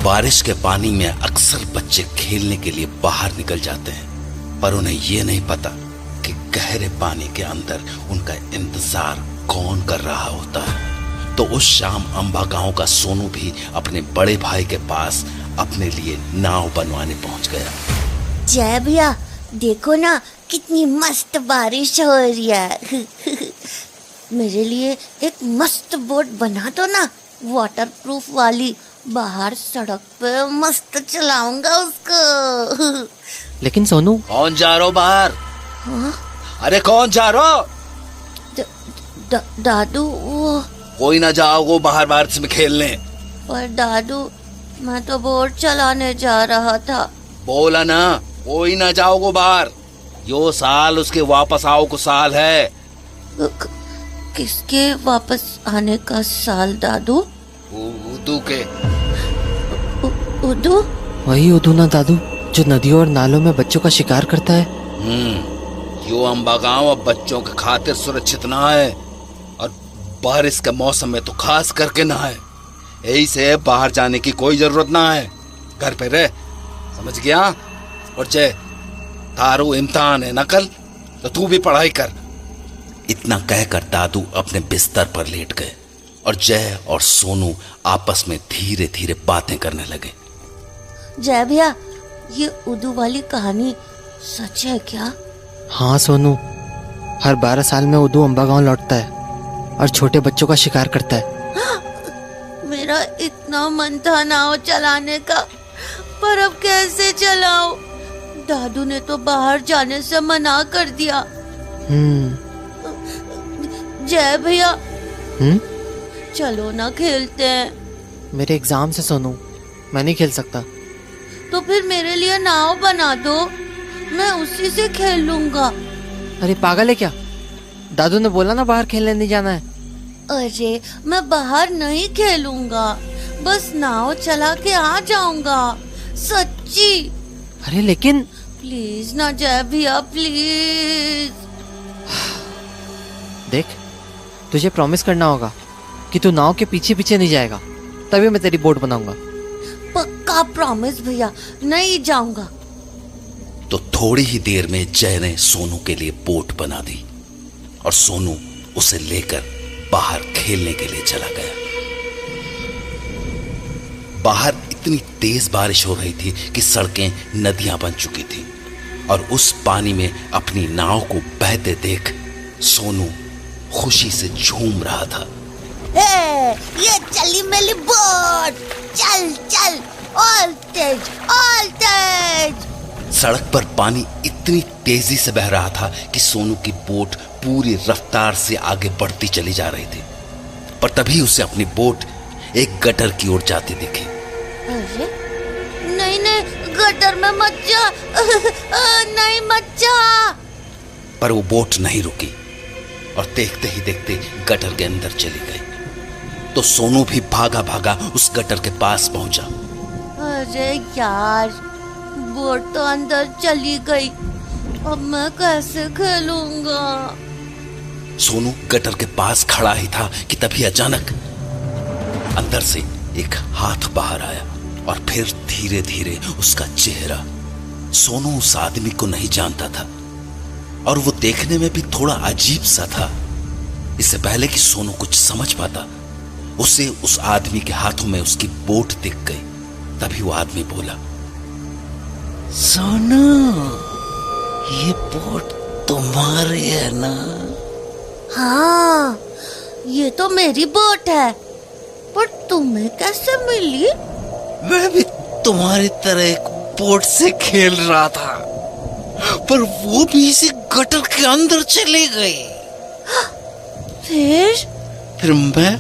बारिश के पानी में अक्सर बच्चे खेलने के लिए बाहर निकल जाते हैं, पर उन्हें ये नहीं पता कि गहरे पानी के अंदर उनका इंतजार कौन कर रहा होता है। तो उस शाम अंबा गांव का सोनू भी अपने बड़े भाई के पास अपने लिए नाव बनवाने पहुंच गया। जय भैया, देखो ना कितनी मस्त बारिश हो रही है। मेरे लिए एक मस्त बोट बना दो ना, वाटरप्रूफ वाली। बाहर सड़क पे मस्त चलाऊंगा उसको। लेकिन सोनू, कौन जा रहा हो बाहर? हाँ? अरे कौन जा रहा हो? दादू। वो कोई ना जाओ बाहर बारिश में खेलने। पर दादू, मैं तो बोट चलाने जा रहा था। बोला ना कोई ना जाओ बाहर। यो साल उसके वापस आओ को साल है। किसके वापस आने का साल दादू? उदू के। उदू? वही उदू ना दादू, जो नदियों और नालों में बच्चों का शिकार करता है। यो अंबा गांव अब बच्चों के खातिर सुरक्षित ना है, और बारिश के मौसम में तो खास करके ना है। यही से बाहर जाने की कोई जरूरत ना है, घर पे रह, समझ गया? और जय, तारू इम्तिहान है ना कल, तो तू भी पढ़ाई कर। इतना कहकर दादू अपने बिस्तर पर लेट गए और जय और सोनू आपस में धीरे धीरे बातें करने लगे। जय भैया, ये उदू वाली कहानी सच है क्या? हाँ सोनू, हर 12 साल में उदू अंबा गांव लौटता है और छोटे बच्चों का शिकार करता है। मेरा इतना मन था नाव चलाने का, पर अब कैसे चलाऊं? दादू ने तो बाहर जाने से मना कर दिया। जय भैया, चलो ना खेलते हैं। मेरे एग्जाम से सोनू, मैं नहीं खेल सकता। तो फिर मेरे लिए नाव बना दो, मैं उसी से खेल लूंगा। अरे पागल है क्या? दादू ने बोला ना बाहर खेलने नहीं जाना है। अरे मैं बाहर नहीं खेलूंगा, बस नाव चला के आ जाऊंगा, सच्ची। अरे लेकिन प्लीज ना जय भैया, प्लीज। देख, तुझे प्रॉमिस करना होगा कि तू नाव के पीछे पीछे नहीं जाएगा, तभी मैं तेरी बोट बनाऊंगा। पक्का प्रॉमिस भैया, नहीं जाऊंगा। तो थोड़ी ही देर में जय ने सोनू के लिए बोट बना दी और सोनू उसे लेकर बाहर खेलने के लिए चला गया। बाहर इतनी तेज बारिश हो रही थी कि सड़कें नदियां बन चुकी थी, और उस पानी में अपनी नाव को बहते देख सोनू खुशी से झूम रहा था। ये चली मेरी बोट, चल चल, ऑल तेज, ऑल तेज। सड़क पर पानी इतनी तेजी से बह रहा था कि सोनू की बोट पूरी रफ्तार से आगे बढ़ती चली जा रही थी, पर तभी उसे अपनी बोट एक गटर की ओर जाती दिखी। अरे नहीं नहीं, गटर में मत जा। नहीं मत जा। पर वो बोट नहीं रुकी और देखते ही देखते गटर के अंदर चली गई। तो सोनू भी भागा भागा उस गटर के पास पहुंचा। अरे यार, बोट तो अंदर चली गई, अब मैं कैसे खेलूंगा? सोनू गटर के पास खड़ा ही था कि तभी अचानक अंदर से एक हाथ बाहर आया और फिर धीरे धीरे उसका चेहरा। सोनू उस आदमी को नहीं जानता था और वो देखने में भी थोड़ा अजीब सा था। इससे पहले कि सोनू कुछ समझ पाता, उसे उस आदमी के हाथों में उसकी बोट दिख गई। तभी वो आदमी बोला, सोनू, ये बोट तुम्हारी है ना? हाँ, ये तो मेरी बोट है, पर तुम्हें कैसे मिली? मैं भी तुम्हारी तरह एक बोट से खेल रहा था, पर वो भी इसी गटर के अंदर चली गई। फिर मैं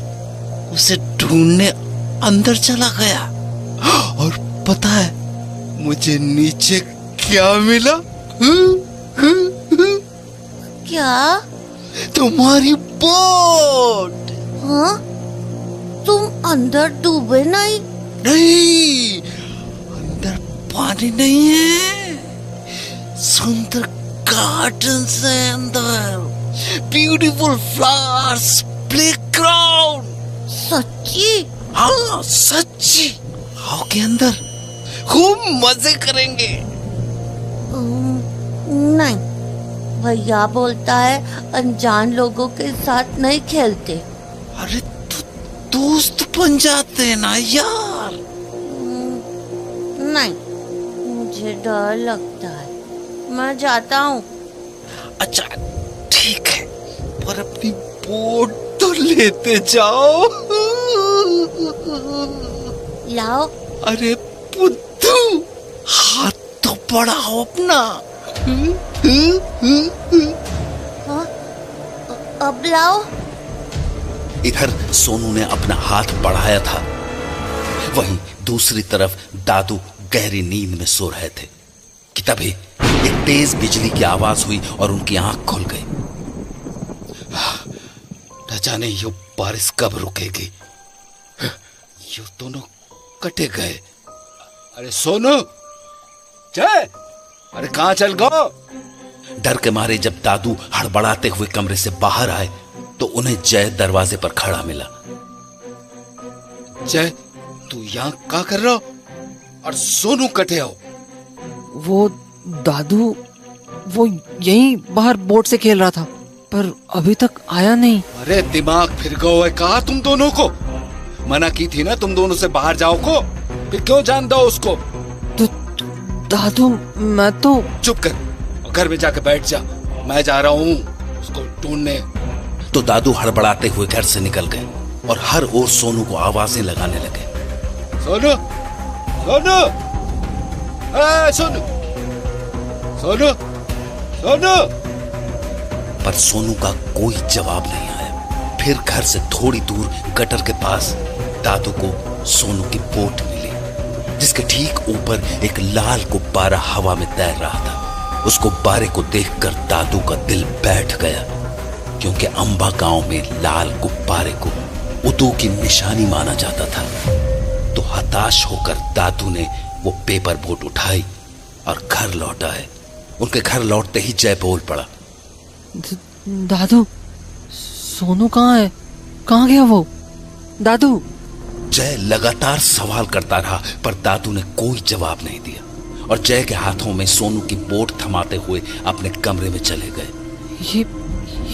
उसे ढूंढने अंदर चला गया, और पता है मुझे नीचे क्या मिला? क्या? तुम्हारी बोट। हाँ? तुम अंदर डूबे नहीं? नहीं, अंदर पानी नहीं है, सुंदर गार्डन है अंदर, ब्यूटीफुल फ्लावर्स, प्लेग्राउंड। सच्ची? हाँ सच्ची। गांव के अंदर खूब मजे करेंगे। नहीं, भैया बोलता है अनजान लोगों के साथ नहीं खेलते। अरे तो दोस्त बन जाते हैं ना यार। नहीं, मुझे डर लगता है, मैं जाता हूँ। अच्छा ठीक है, पर अपनी बोट तो लेते जाओ। लाओ। अरे बुद्धू, हाथ तो बढ़ाओ अपना। हाँ? अब लाओ। इधर सोनू ने अपना हाथ बढ़ाया था, वहीं दूसरी तरफ दादू गहरी नींद में सो रहे थे कि तभी एक तेज बिजली की आवाज हुई और उनकी आंख खुल गई। न जाने ये बारिश कब रुकेगी। ये दोनों कटे गए। अरे सोनू, जय, अरे कहां चल गो? डर के मारे जब दादू हड़बड़ाते हुए कमरे से बाहर आए तो उन्हें जय दरवाजे पर खड़ा मिला। जय, तू यहाँ क्या कर रहा हो? और सोनू कटे हो? वो दादू, वो यहीं बाहर बोट से खेल रहा था, पर अभी तक आया नहीं। अरे दिमाग फिर गया है कहा तुम दोनों को? मना की थी ना तुम दोनों से बाहर जाओ को, फिर क्यों जान दो उसको? तो दादू, मैं तो। चुप कर, घर में जाकर बैठ जा, मैं जा रहा हूँ उसको ढूंढने। तो दादू हड़बड़ाते हुए घर से निकल गए और हर ओर सोनू को आवाजें लगाने लगे। सोनू, सोनू, सोनू, सोनू, सोनू। पर सोनू का कोई जवाब नहीं आया। फिर घर से थोड़ी दूर गटर के पास दादू को सोनू की बोट मिली, जिसके ठीक ऊपर एक लाल गुब्बारा हवा में तैर रहा था। उस गुब्बारे को देखकर दादू का दिल बैठ गया, क्योंकि अंबा गांव में लाल गुब्बारे को उदू की निशानी माना जाता था। तो हताश होकर दादू ने वो पेपर बोट उठाई और घर लौट आए। उनके घर लौटते ही जय बोल पड़ा, दादू, सोनू कहाँ है? कहाँ गया वो? दादू। जय लगातार सवाल करता रहा, पर दादू ने कोई जवाब नहीं दिया और जय के हाथों में सोनू की बोट थमाते हुए अपने कमरे में चले गए।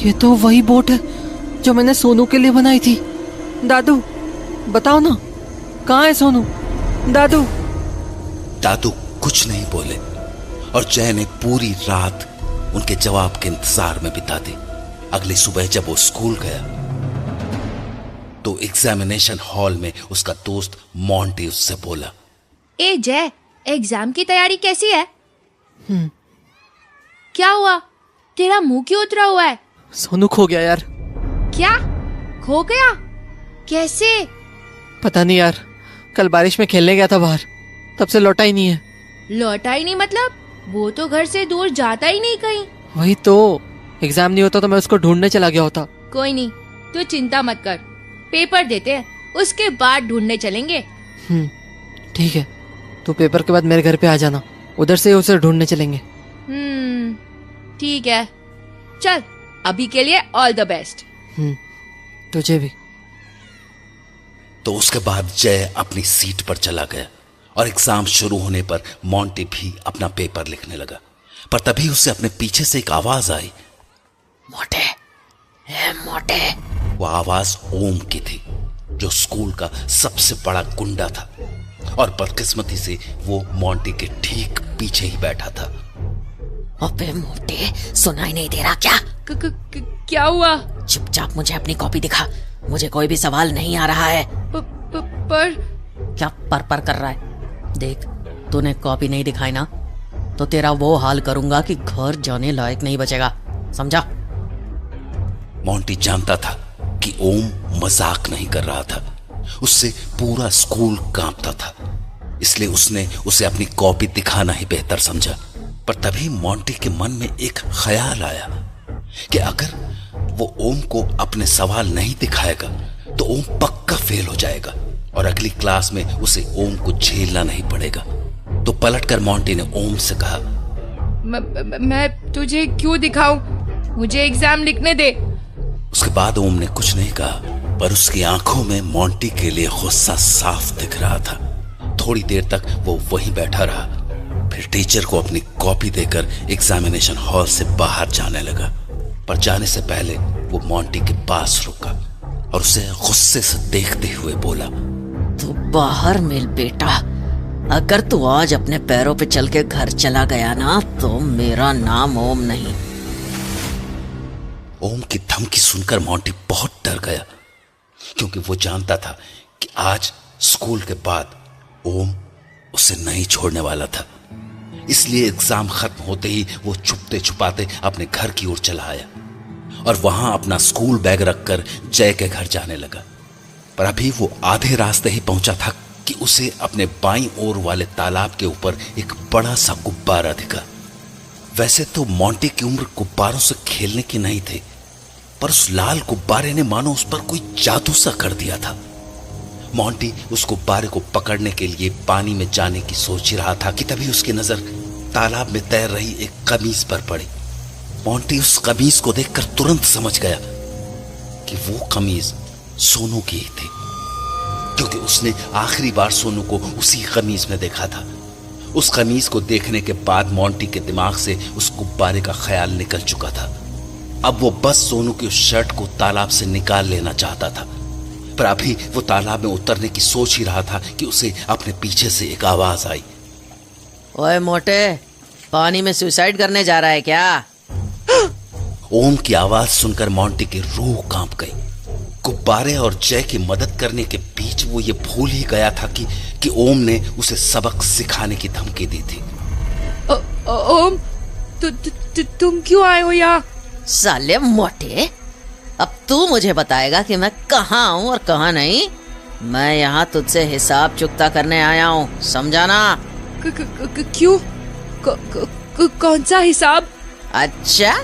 ये तो वही बोट है जो मैंने सोनू के लिए बनाई थी। दादू, बताओ ना, कहाँ है सोनू? दादू। दादू कुछ नहीं बोले और जय ने पूरी रात उनके जवाब के इंतजार में बिता दी। अगली सुबह जब वो स्कूल गया तो एग्जामिनेशन हॉल में उसका दोस्त मोंटी उससे बोला, ए जय, एग्जाम की तैयारी कैसी है? क्या हुआ? तेरा मुंह क्यों उतरा हुआ है? सोनू खो गया यार। क्या? खो गया? कैसे? पता नहीं यार, कल बारिश में खेलने गया था बाहर, तब से लौटा ही नहीं है। लौटा ही नहीं मतलब? वो तो घर से दूर जाता ही नहीं कहीं। वही तो, एग्जाम नहीं होता तो मैं उसको ढूंढने चला गया होता। कोई नहीं, तू चिंता मत कर, पेपर देते हैं, उसके बाद ढूंढने चलेंगे। ठीक है, तो पेपर के बाद मेरे घर पे आ जाना, उधर से उसे ढूंढने चलेंगे। ठीक है, चल अभी के लिए ऑल द बेस्ट। तुझे भी। तो उसके बाद जय अपनी सीट पर चला गया और एग्जाम शुरू होने पर मोंटी भी अपना पेपर लिखने लगा। पर तभी उससे अपने पीछे से एक आवाज आई, मोटे, मोटे। वो आवाज ओम की थी, जो स्कूल का सबसे बड़ा गुंडा था और बदकिस्मती से वो मोंटी के ठीक पीछे ही बैठा था। अबे मोटे, सुनाई नहीं दे रहा क्या? क्या हुआ? चुपचाप मुझे अपनी कॉपी दिखा, मुझे कोई भी सवाल नहीं आ रहा है। पर क्या पर कर रहा है? देख, तूने कॉपी नहीं दिखाई ना, तो तेरा वो हाल करूंगा कि घर जाने लायक नहीं बचेगा, समझा? मोंटी जानता था कि ओम मजाक नहीं कर रहा था, उससे पूरा स्कूल कांपता था, इसलिए उसने उसे अपनी कॉपी दिखाना ही बेहतर समझा। पर तभी मोंटी के मन में एक ख्याल आया कि अगर वो ओम को अपने सवाल नहीं दिखाएगा तो ओम पक्का फेल हो जाएगा और अगली क्लास में उसे ओम को झेलना नहीं पड़ेगा। तो पलटकर मोंटी ने ओम से कहा, मैं तुझे क्यों दिखाऊं? मुझे एग्जाम लिखने दे। उसके बाद ओम ने कुछ नहीं कहा, पर उसकी आंखों में मोंटी के लिए गुस्सा साफ दिख रहा था। थोड़ी देर तक वो वहीं बैठा रहा। फिर टीचर को अपनी कॉपी देकर एग्जामिनेशन हॉल से बाहर जाने लगा। पर जाने से पहले वो मोंटी के पास रुका और उसे गुस्से से देखते हुए बोला, तू बाहर मिल बेटा, अगर तू आज अपने पैरों पे चल के घर चला गया ना तो मेरा नाम ओम नहीं। ओम की धमकी सुनकर मोंटी बहुत डर गया, क्योंकि वो जानता था कि आज स्कूल के बाद ओम उसे नहीं छोड़ने वाला था। इसलिए एग्जाम खत्म होते ही वो छुपते छुपाते अपने घर की ओर चला आया और वहां अपना स्कूल बैग रखकर जय के घर जाने लगा। पर अभी वो आधे रास्ते ही पहुंचा था कि उसे अपने बाईं ओर वाले तालाब के ऊपर एक बड़ा सा गुब्बारा दिखा। वैसे तो मोंटी की उम्र गुब्बारों से खेलने की नहीं थी, पर उस लाल गुब्बारे ने मानो उस पर कोई जादू सा कर दिया था। मोंटी उस गुब्बारे को पकड़ने के लिए पानी में जाने की सोच ही रहा था कि तभी उसकी नजर तालाब में तैर रही एक कमीज पर पड़ी। मोंटी उस कमीज को देखकर तुरंत समझ गया कि वो कमीज सोनू की ही थी, क्योंकि उसने आखिरी बार सोनू को उसी कमीज में देखा था। उस कमीज को देखने के बाद मोंटी के दिमाग से उस गुब्बारे का ख्याल निकल चुका था। अब वो बस सोनू की उस शर्ट को तालाब से निकाल लेना चाहता था। पर अभी वो तालाब में उतरने की सोच ही रहा था कि उसे अपने पीछे से एक आवाज आई, ओए मोटे, पानी में सुसाइड करने जा रहा है क्या? ओम की आवाज सुनकर मोंटी की रूह कांप गई। गुब्बारे और जय की मदद करने के बीच वो ये भूल ही गया था कि ओम ने उसे सबक सिखाने की धमकी दी थी। ओम, तुम क्यों आए हो यहाँ? साले मोटे, अब तू मुझे बताएगा कि मैं कहाँ हूँ और कहाँ नहीं। मैं यहाँ तुझसे हिसाब चुकता करने आया हूँ, समझा ना? क्यों? कौन सा हिसाब? अच्छा,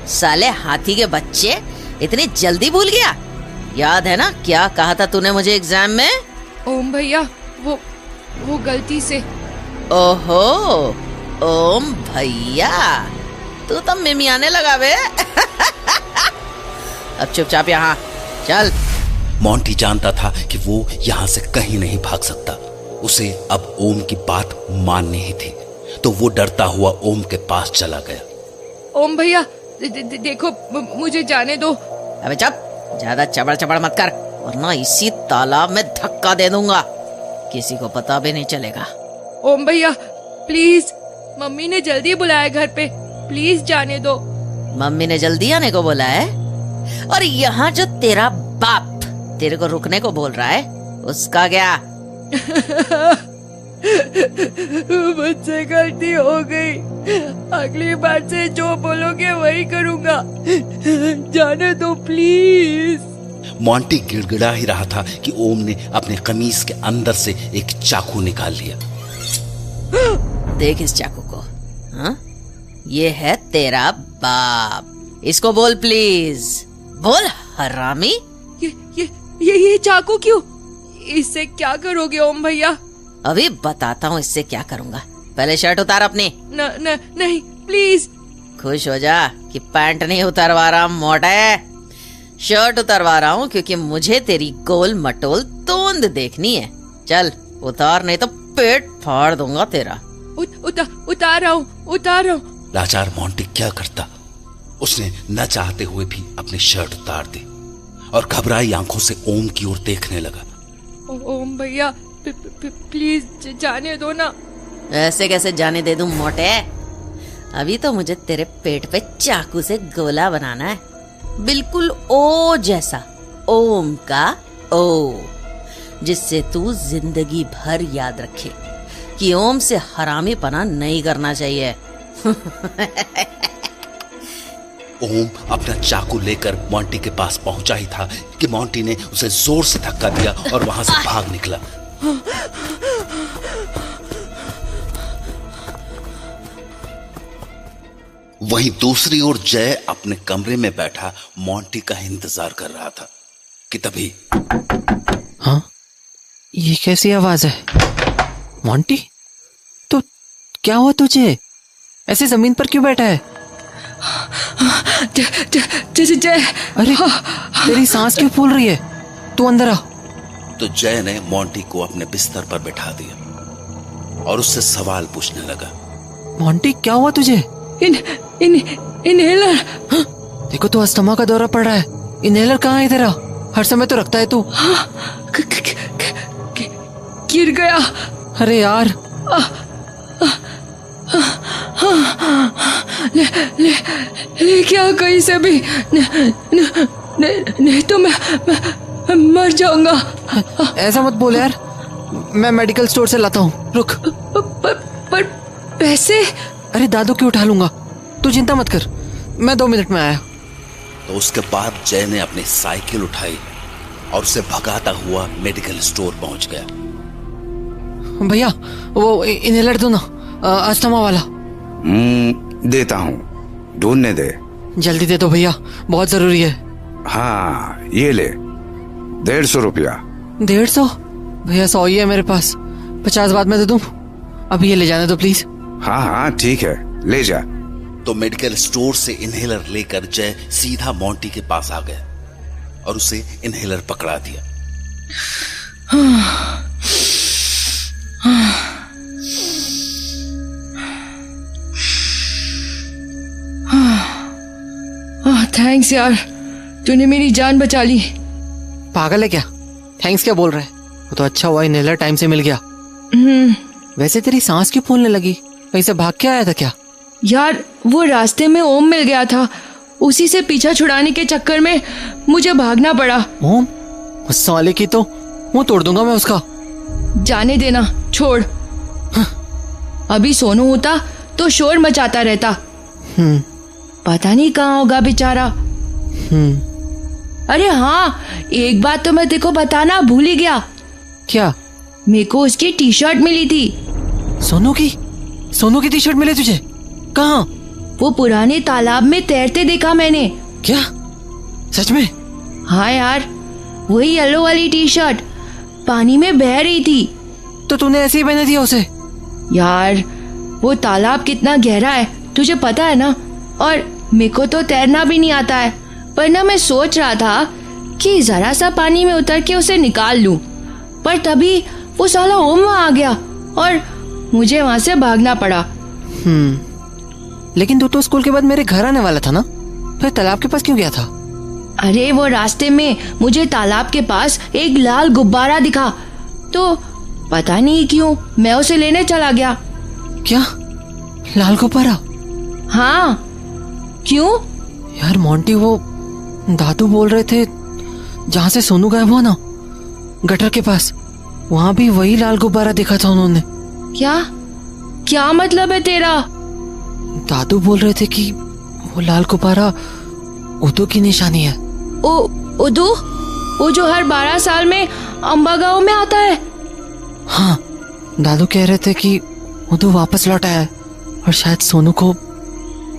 साले हाथी के बच्चे, इतनी जल्दी भूल गया? याद है ना क्या कहा था तूने मुझे एग्जाम में? ओम भैया, वो गलती से। ओहो, ओम भैया, तू तो मिमियाने लगा बे। अब चुपचाप यहाँ चल। मोंटी जानता था कि वो यहाँ से कहीं नहीं भाग सकता। उसे अब ओम की बात माननी ही थी, तो वो डरता हुआ ओम के पास चला गया। ओम भैया, देखो, मुझे जाने दो। अबे चुप, ज्यादा चबड़ चबड़ मत कर, वरना इसी तालाब में धक्का दे दूंगा, किसी को पता भी नहीं चलेगा। ओम भैया प्लीज, मम्मी ने जल्दी बुलाया घर पे, प्लीज जाने दो। मम्मी ने जल्दी आने को बोला है? और यहाँ जो तेरा बाप तेरे को रुकने को बोल रहा है, उसका क्या? मुझसे गलती हो गई, अगली बार से जो बोलोगे वही करूँगा, जाने दो प्लीज। मोंटी गिड़गिड़ा ही रहा था कि ओम ने अपने कमीज के अंदर से एक चाकू निकाल लिया। देख इस चाकू को, हाँ? ये है तेरा बाप, इसको बोल प्लीज, बोल हरामी। ये चाकू क्यों? इससे क्या करोगे ओम भैया? अभी बताता हूँ इससे क्या करूँगा, पहले शर्ट उतार अपनी। नहीं प्लीज। खुश हो जा कि पैंट नहीं उतरवा रहा मोटे, शर्ट उतरवा रहा हूँ, क्योंकि मुझे तेरी गोल मटोल तोंद देखनी है। चल उतार, नहीं तो पेट फाड़ दूंगा तेरा। उतार रहा हूँ। लाचार मोंटी क्या करता, उसने न चाहते हुए भी अपनी शर्ट उतार दी और घबराई आंखों से ओम की ओर देखने लगा। ओम भैया प्लीज जाने दो ना। ऐसे कैसे जाने दे दूं मोटे, अभी तो मुझे तेरे पेट पे चाकू से गोला बनाना है, बिल्कुल ओ जैसा, ओम का ओ, जिससे तू जिंदगी भर याद रखे कि ओम से हरामीपना नहीं करना चाहिए। ओम अपना चाकू लेकर मोंटी के पास पहुंचा ही था कि मोंटी ने उसे जोर से धक्का दिया और वहां से भाग निकला। वहीं दूसरी ओर जय अपने कमरे में बैठा मोंटी का इंतजार कर रहा था कि तभी, हाँ, ये कैसी आवाज है? मोंटी, तो क्या हुआ तुझे? ऐसे जमीन पर क्यों बैठा है? जय, अरे तेरी सांस क्यों फूल रही है? तू अंदर आ। तो जय ने मोंटी को अपने बिस्तर पर बैठा दिया और उससे सवाल पूछने लगा। मोंटी क्या हुआ तुझे? इनहेलर। हाँ? देखो तो अस्थमा का दौरा पड़ रहा है। इनहेलर कहाँ है तेरा? हर समय तो रखता है तू। गिर गया। अरे यार। ले क्या कहीं से भी नहीं तो मैं मर जाऊंगा। ऐसा मत बोल यार, मैं मेडिकल स्टोर से लाता हूँ, रुक। पर पैसे? अरे दादू की उठा लूंगा, तू चिंता मत कर, मैं 2 मिनट में आया। तो उसके बाद जय ने अपनी साइकिल उठाई और उसे भगाता हुआ मेडिकल स्टोर पहुंच गया। भैया वो इनहेलर दो ना, अस्थमा वाला। देता हूँ, ढूंढने दे। जल्दी दे दो भैया, बहुत जरूरी है। हाँ ये ले, 150 रुपया। 150? भैया 100 ही है मेरे पास, 50 बाद में दे दूं। अभी ये ले जाने दो प्लीज। हाँ हाँ ठीक है, ले जा। तो मेडिकल स्टोर से इनहेलर लेकर जय सीधा मोंटी के पास आ गया और उसे इनहेलर पकड़ा दिया। थैंक्स यार, तूने मेरी जान बचा ली। पागल है क्या? थैंक्स क्या बोल रहे हैं? वो तो अच्छा हुआ इनहेलर टाइम से मिल गया। वैसे तेरी सांस क्यों फूलने लगी? कहीं से भाग के आया था क्या? यार वो रास्ते में ओम मिल गया था, उसी से पीछा छुड़ाने के चक्कर में मुझे भागना पड़ा। ओम? उस साले की तो मुंह तोड़ दूंगा मैं उसका। जाने देना, छोड़। अभी सोनू होता तो शोर मचाता रहता। पता नहीं कहाँ होगा बेचारा। अरे हाँ, एक बात तो मैं तेरे को बताना भूल ही गया। क्या? मेरे को उसकी टी शर्ट मिली थी। सोनू की टी शर्ट मिली तुझे? कहाँ? वो पुराने तालाब में तैरते देखा मैंने। क्या सच में? हाँ यार, वही येलो वाली टी शर्ट पानी में बह रही थी। तो तूने ऐसे ही पहने दिया उसे? यार वो तालाब कितना गहरा है तुझे पता है ना, और मेरे को तो तैरना भी नहीं आता है, पर ना मैं सोच रहा था कि जरा सा पानी में उतर के उसे निकाल लूं, पर तभी वो साला ओम वहां आ गया और मुझे वहां से भागना पड़ा। लेकिन तू तो स्कूल के बाद मेरे घर आने वाला था ना, फिर तालाब के पास क्यों गया था? अरे वो रास्ते में मुझे तालाब के पास एक लाल गुब्बारा दिखा, तो पता नहीं क्यों मैं उसे लेने चला गया। क्या? लाल गुब्बारा? हाँ, क्यों? यार मोंटी, वो दादू बोल रहे थे जहाँ से सोनू गायब हुआ ना, गटर के पास, वहाँ भी वही लाल गुब्बारा देखा था उन्होंने। क्या मतलब है तेरा? दादू बोल रहे थे कि वो लाल गुब्बारा उदू की निशानी है। उदू? वो जो हर 12 साल में अम्बा गांव में आता है? हाँ, दादू कह रहे थे कि उदू वापस लौट आया है और शायद सोनू को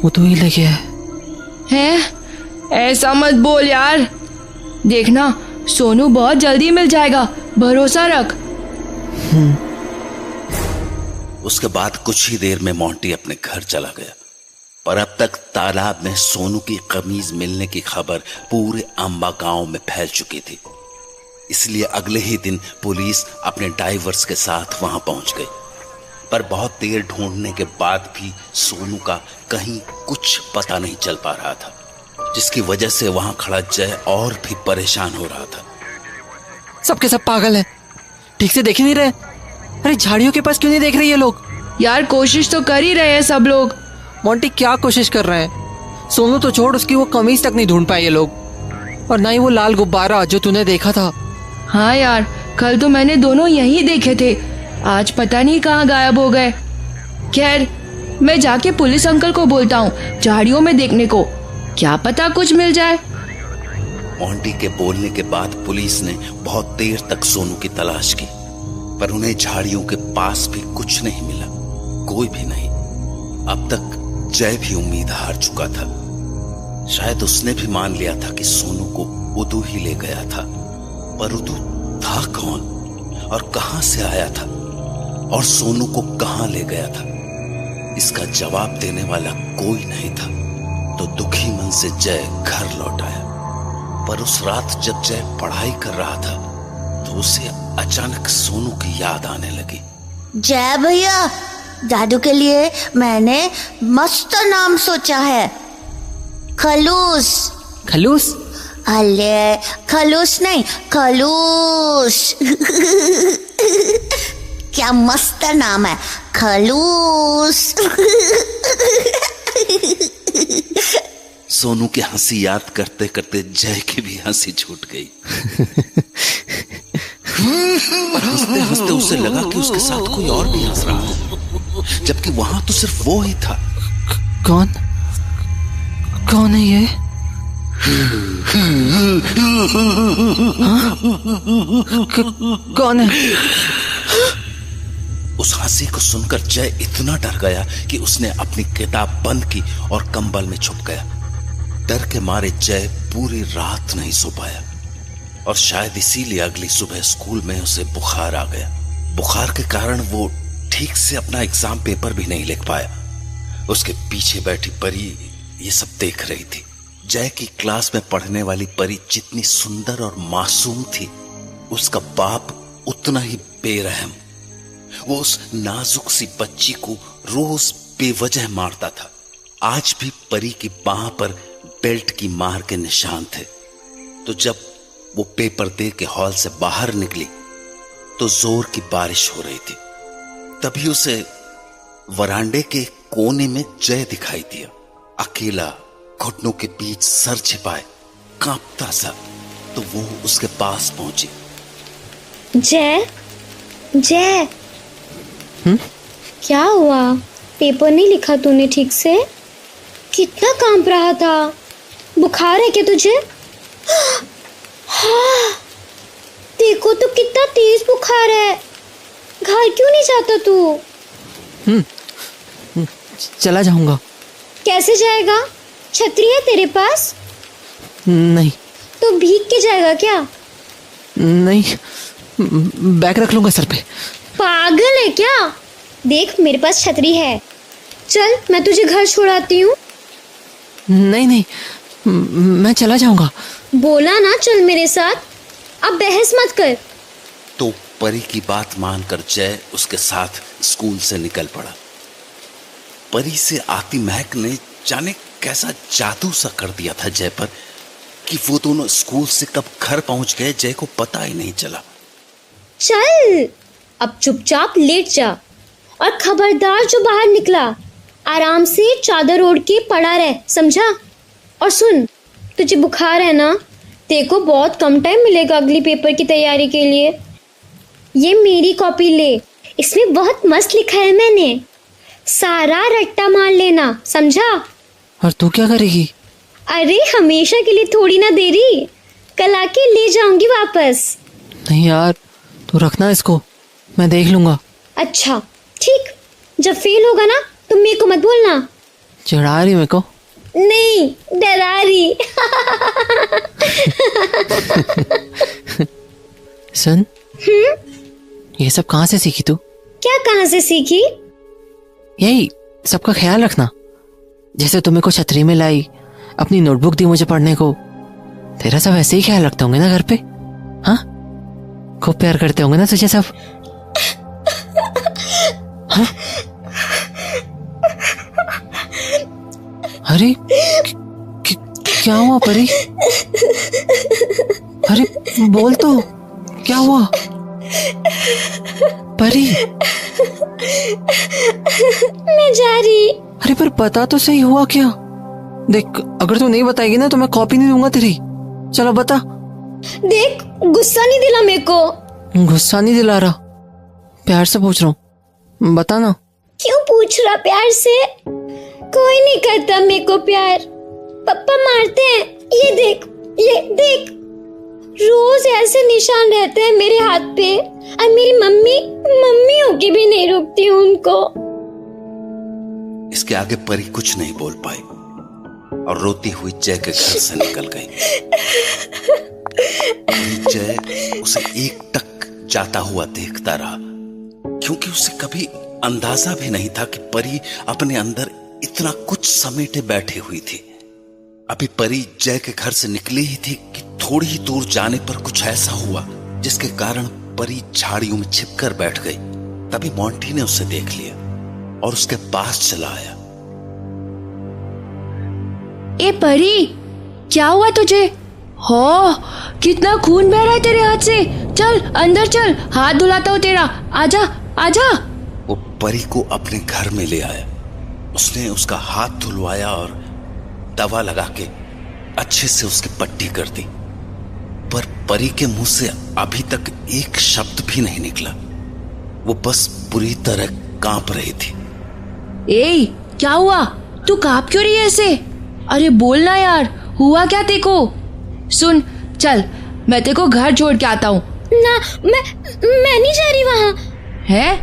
उदू ही ले गया है। ऐसा मत बोल यार, देखना सोनू बहुत जल्दी मिल जाएगा, भरोसा रख। उसके बाद कुछ ही देर में मोंटी अपने घर चला गया, पर अब तक तालाब में सोनू की कमीज मिलने की खबर पूरे अम्बा गांव में फैल चुकी थी। इसलिए अगले ही दिन पुलिस अपने डाइवर्स के साथ वहां पहुंच गई, पर बहुत देर ढूंढने के बाद भी सोनू का कहीं कुछ पता नहीं चल पा रहा था, जिसकी वजह से वहां खड़ा जय और भी परेशान हो रहा था। सबके सब पागल है, ठीक से देख ही नहीं रहे। अरे झाड़ियों के पास क्यों नहीं देख रहे ये लोग? यार कोशिश तो कर ही रहे हैं सब लोग। मोंटी क्या कोशिश कर रहे हैं? सोनू तो छोड़, उसकी वो कमीज तक नहीं ढूंढ पाए ये लोग, और ना ही वो लाल गुब्बारा जो तूने देखा था। हाँ यार, कल तो मैंने दोनों यहीं देखे थे, आज पता नहीं कहाँ गायब हो गए। खैर, मैं जाके पुलिस अंकल को बोलता हूँ झाड़ियों में देखने को, क्या पता कुछ मिल जाए। मोंटी के बोलने के बाद पुलिस ने बहुत देर तक सोनू की तलाश की, पर उन्हें झाड़ियों के पास भी कुछ नहीं मिला, कोई भी नहीं। अब तक जय भी उम्मीद हार चुका था। शायद उसने भी मान लिया था कि सोनू को उदू ही ले गया था, पर उदू था कौन और कहां से आया था और सोनू को कहां ले गया था, इसका जवाब देने वाला कोई नहीं था। तो दुखी मन से जय घर लौट आया, पर उस रात जब जय पढ़ाई कर रहा था तो उसे अचानक सोनू की याद आने लगी। जय भैया, दादू के लिए मैंने मस्त नाम सोचा है, खलूस। खलूस? अले खलूस नहीं, खलूस। क्या मस्त नाम है, खलूस। सोनू की हंसी याद करते करते जय की भी हंसी छूट गई। और हंसते हंसते उसे लगा कि उसके साथ कोई और भी हंस रहा है, जबकि वहां तो सिर्फ वो ही था। कौन है ये? कौन है? उस हंसी को सुनकर जय इतना डर गया कि उसने अपनी किताब बंद की और कंबल में छुप गया। डर के मारे जय पूरी रात नहीं सो पाया और शायद इसीलिए अगली सुबह स्कूल में उसे बुखार आ गया। बुखार के कारण वो ठीक से अपना एग्जाम पेपर भी नहीं लिख पाया। उसके पीछे बैठी परी ये सब देख रही थी। जय की क्लास में पढ़ने वाली परी जितनी सुंदर और मासूम थी, उसका बाप उतना ही बेरहम। वो उस नाजुक सी बच्ची को रोज बेवजह मारता था। आज भी परी की बाह पर बेल्ट की मार के निशान थे। तो जब वो पेपर दे के हॉल से बाहर निकली तो जोर की बारिश हो रही थी। तभी उसे वरांडे के कोने में जय दिखाई दिया, अकेला, घुटनों के बीच सर छिपाए, कांपता सा। तो वो उसके पास पहुंची। जय, जय, क्या हुआ? पेपर नहीं लिखा तूने ठीक से? कितना कांप रहा था। बुखार है क्या तुझे? हाँ, देखो तो कितना तेज बुखार है। घर क्यों नहीं जाता तू? चला जाऊंगा। कैसे जाएगा? छतरी है तेरे पास? नहीं। तो भीग के जाएगा क्या? नहीं, बैग रख लूंगा सर पे। पागल है क्या? देख, मेरे पास छतरी है। चल, मैं तुझे घर छोड़ाती हूँ। नहीं, मैं चला जाऊंगा। बोला ना चल मेरे साथ, अब बहस मत कर। तो परी की बात मानकर जय उसके साथ स्कूल से निकल पड़ा। परी से आती महक ने जाने कैसा जादू सा कर दिया था जय पर कि वो दोनों स्कूल से कब घर पहुंच गए जय को पता ही नहीं चला। चल, अब चुपचाप लेट जा और खबरदार जो बाहर निकला आराम से चादर ओढ़ के पड़ा रह, समझा? और सुन, तुझे बुखार है ना, देखो बहुत कम टाइम मिलेगा अगली पेपर की तैयारी के लिए। ये मेरी कॉपी ले, इसमें बहुत मस्त लिखा है मैंने। सारा रट्टा मार लेना, समझा? और तू क्या करेगी? अरे हमेशा के लिए थोड़ी ना दे रही, कल आके ले जाऊंगी वापस। नहीं यार, तू रखना इसको, मैं देख लूंगा। अच्छा ठीक, जब फेल होगा ना तुम मेरे को मत बोलना। चिढ़ा रही मेरे को? नहीं, डरा रही। सुन, ये सब कहाँ से सीखी तू? क्या कहाँ से सीखी? यही सबका ख्याल रखना। जैसे तुम्हें को छतरी में लाई, अपनी नोटबुक दी मुझे पढ़ने को, तेरा सब ऐसे ही ख्याल रखते होंगे ना घर पे? हाँ, खूब प्यार करते होंगे ना तुझे सब? हाँ? अरे क्या हुआ परी? अरे बोल तो, क्या हुआ परी? मैं जा रही। अरे पर बता तो सही, हुआ क्या? देख, अगर तू नहीं बताएगी ना तो मैं कॉपी नहीं दूंगा तेरी। चलो बता। देख, गुस्सा नहीं दिला मेरे को। गुस्सा नहीं दिला रहा, प्यार से पूछ रहा हूँ, बता ना। क्यों पूछ रहा प्यार से? कोई नहीं करता मेरे को प्यार, पापा मारते हैं। ये देख, ये देख, रोज ऐसे निशान रहते हैं मेरे हाथ पे, और मेरी मम्मी होके भी नहीं रोकती हूँ उनको। इसके आगे परी कुछ नहीं बोल पाई और रोती हुई जय के घर से निकल गई। जय उसे एकटक जाता हुआ देखता रहा, क्योंकि उसे कभी अंदाजा भी नहीं था कि परी अपने अंदर इतना कुछ समेटे बैठी हुई थी। अभी परी जय के घर से निकली ही थी कि थोड़ी ही दूर जाने पर कुछ ऐसा हुआ जिसके कारण परी झाड़ियों में छिपकर बैठ गई। तभी मोंटी ने उसे देख लिया और उसके पास चला आया। ए परी, क्या हुआ तुझे? हो, कितना खून बह रहा है तेरे हाथ से। चल अंदर चल, हाथ धुलाता हूँ तेरा। आजा आजा। वो परी को अपने घर में ले आया। उसने उसका हाथ धुलवाया और दवा लगा के अच्छे से उसकी पट्टी कर दी, पर परी के मुंह से अभी तक एक शब्द भी नहीं निकला। वो बस बुरी तरह कांप रही थी। ए, क्या हुआ? तू कांप क्यों रही है ऐसे? अरे बोलना यार, हुआ क्या तेको? सुन, चल मैं तेको घर छोड़ के आता हूँ। ना, मैं नहीं जा रही वहाँ। है?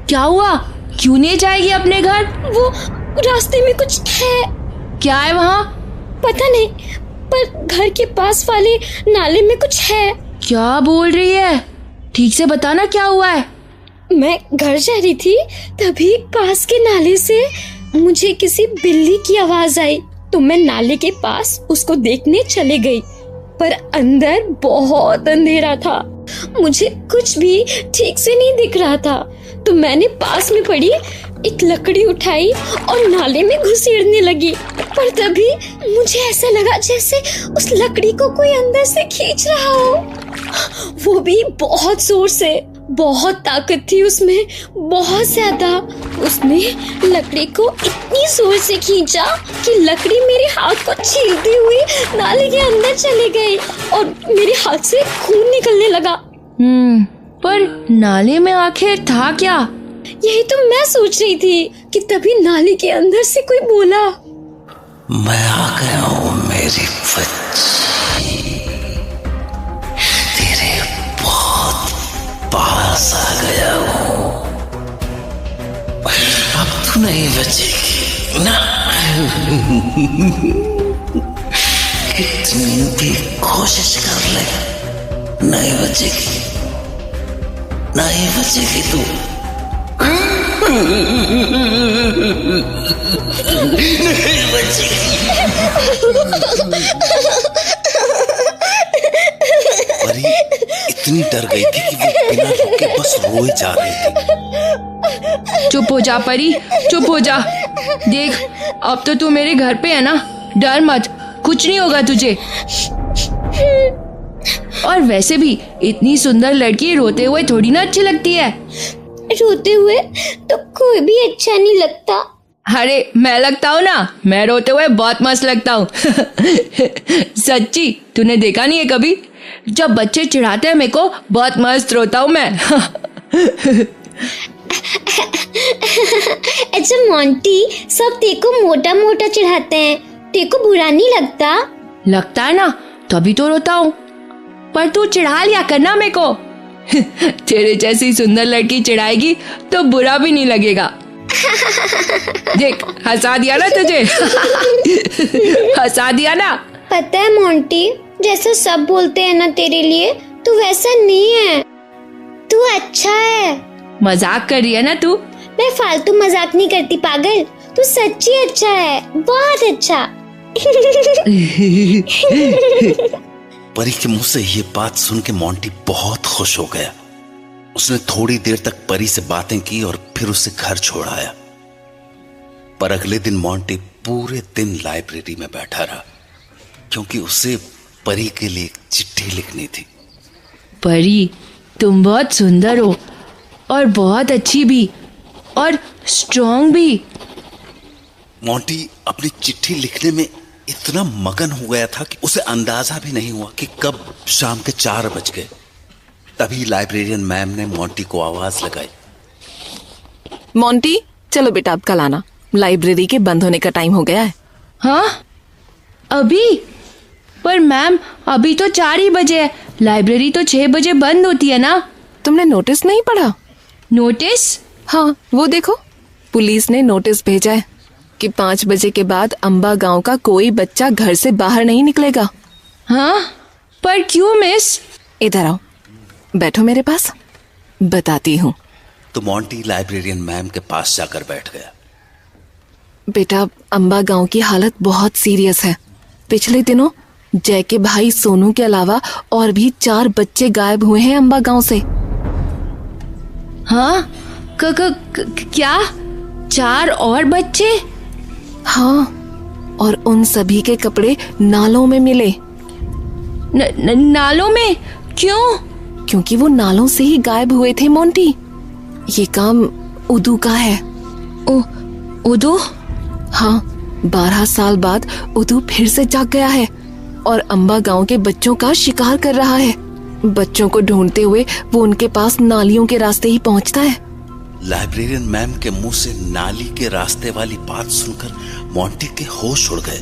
क्या हुआ? क्यों नहीं जाएगी अपने घर? वो रास्ते में कुछ है। क्या है वहाँ? पता नहीं, पर घर के पास वाले नाले में कुछ है। क्या बोल रही है? ठीक से बताना क्या हुआ है। मैं घर जा रही थी, तभी पास के नाले से मुझे किसी बिल्ली की आवाज आई, तो मैं नाले के पास उसको देखने चले गई, पर अंदर बहुत अंधेरा था। मुझे कुछ भी ठीक से नहीं दिख रहा था, तो मैंने पास में पड़ी एक लकड़ी उठाई और नाले में घुसेड़ने लगी, पर तभी मुझे ऐसा लगा जैसे उस लकड़ी को कोई अंदर से खींच रहा हो, वो भी बहुत जोर से। बहुत ताकत थी उसमें, बहुत ज्यादा। उसने लकड़ी को इतनी जोर से खींचा कि लकड़ी मेरे हाथ को छीलती हुई नाले के अंदर चले गई और मेरे हाथ से खून निकलने लगा। पर नाले में आखिर था क्या? यही तो मैं सोच रही थी कि तभी नाले के अंदर से कोई बोला, मैं आ गया हूँ मेरी बच्ची, तेरे बहुत पास आ गया हूँ, अब तू नहीं बचेगी ना। कितनी भी कोशिश कर ले, नहीं बचेगी, नहीं बचेगी तू। नहीं बचेगी। परी इतनी डर गई थी कि वो बिना रुके बस रोए जा रही थी। चुप हो जा परी, चुप हो जा। देख, अब तो तू मेरे घर पे है ना, डर मत, कुछ नहीं होगा तुझे। और वैसे भी इतनी सुंदर लड़की रोते हुए थोड़ी ना अच्छी लगती है। रोते हुए तो कोई भी अच्छा नहीं लगता। अरे मैं लगता हूँ ना, मैं रोते हुए बहुत मस्त लगता हूँ। सच्ची, तूने देखा नहीं है कभी? जब बच्चे चिढ़ाते हैं मेरे को, बहुत मस्त रोता हूँ मैं। अच्छा मोंटी, सब तेको मोटा मोटा चिढ़ाते हैं, तेको बुरा नहीं लगता? लगता है ना, तभी तो रोता हूँ। पर तू चिढ़ा लिया करना मेरे को। तेरे जैसी सुंदर लड़की चिढ़ाएगी तो बुरा भी नहीं लगेगा। देख, हंसा दिया ना तुझे। हंसा दिया ना। पता है मोंटी, जैसा सब बोलते हैं ना तेरे लिए, तू वैसा नहीं है। तू अच्छा है। मजाक कर रही है ना तू? मैं फालतू मजाक नहीं करती पागल, तू सच्ची अच्छा है, बहुत अच्छा। परी के मुंह से ये बात सुन के मोंटी बहुत खुश हो गया। उसने थोड़ी देर तक परी से बातें की और फिर उसे घर छोड़ आया। पर अगले दिन मोंटी पूरे दिन लाइब्रेरी में बैठा रहा, क्योंकि उसे परी के लिए एक चिट्ठी लिखनी थी। परी, तुम बहुत सुंदर हो और बहुत अच्छी भी और स्ट्रॉन्ग भी। मोंटी अपनी चिट्ठी लिखने में इतना मगन हो गया था कि उसे अंदाजा भी नहीं हुआ कि कब शाम के 4 बज गए। तभी लाइब्रेरियन मैम ने मोंटी को आवाज लगाई। मोंटी, चलो बेटा अब कल आना, लाइब्रेरी के बंद होने का टाइम हो गया है। हाँ, अभी? पर मैम, अभी तो 4 ही बजे है, लाइब्रेरी तो 6 बजे बंद होती है ना। तुमने नोटिस नहीं पढ़ा? नोटिस? हाँ, वो देखो, पुलिस ने नोटिस भेजा है कि 5 बजे के बाद अंबा गांव का कोई बच्चा घर से बाहर नहीं निकलेगा। हाँ, पर क्यों मिस? इधर आओ, बैठो मेरे पास, बताती हूँ। तो मोंटी लाइब्रेरियन मैम के पास जाकर बैठ गया। बेटा, अंबा गांव की हालत बहुत सीरियस है। पिछले दिनों जय के भाई सोनू के अलावा और भी 4 बच्चे गायब हुए हैं अंबा गांव से। हाँ, क्या 4 और बच्चे? हाँ, और उन सभी के कपड़े नालों में मिले। नालों में? क्यों? क्योंकि वो नालों से ही गायब हुए थे मोंटी। ये काम उदू का है। उदू? हाँ, 12 साल बाद उदू फिर से जाग गया है और अंबा गांव के बच्चों का शिकार कर रहा है। बच्चों को ढूंढते हुए वो उनके पास नालियों के रास्ते ही पहुंचता है। लाइब्रेरियन मैम के मुंह से नाली के रास्ते वाली बात सुनकर मोंटी के होश उड़ गए।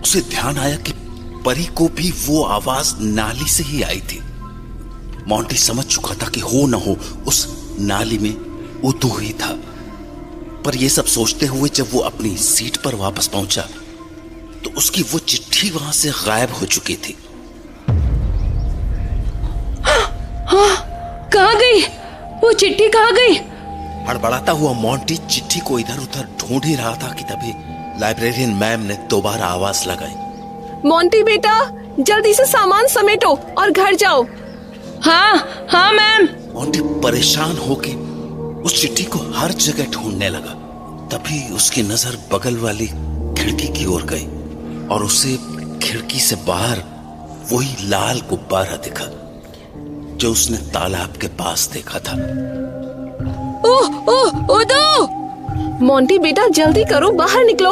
उसे ध्यान आया कि परी को भी वो आवाज नाली से ही आई थी। मोंटी समझ चुका था कि हो न हो उस नाली में उदू ही था। पर यह सब सोचते हुए जब वो अपनी सीट पर वापस पहुंचा तो उसकी वो चिट्ठी वहां से गायब हो चुकी थी। कहाँ गई वो चिट्ठी? कहाँ गई? हड़बड़ाता हुआ मोंटी चिट्ठी को इधर उधर ढूंढ ही रहा था कि तभी लाइब्रेरियन मैम ने दोबारा आवाज लगाई। मोंटी बेटा, जल्दी से सामान समेटो और घर जाओ। हाँ मैम। मोंटी परेशान होके उस चिट्ठी को हर जगह ढूंढने लगा। तभी उसकी नजर बगल वाली खिड़की की ओर गई और उसे खिड़की से बाहर वही लाल गुब्बारा दिखा जो उसने तालाब के पास देखा था। उदू! मोंटी बेटा, जल्दी करो, बाहर निकलो।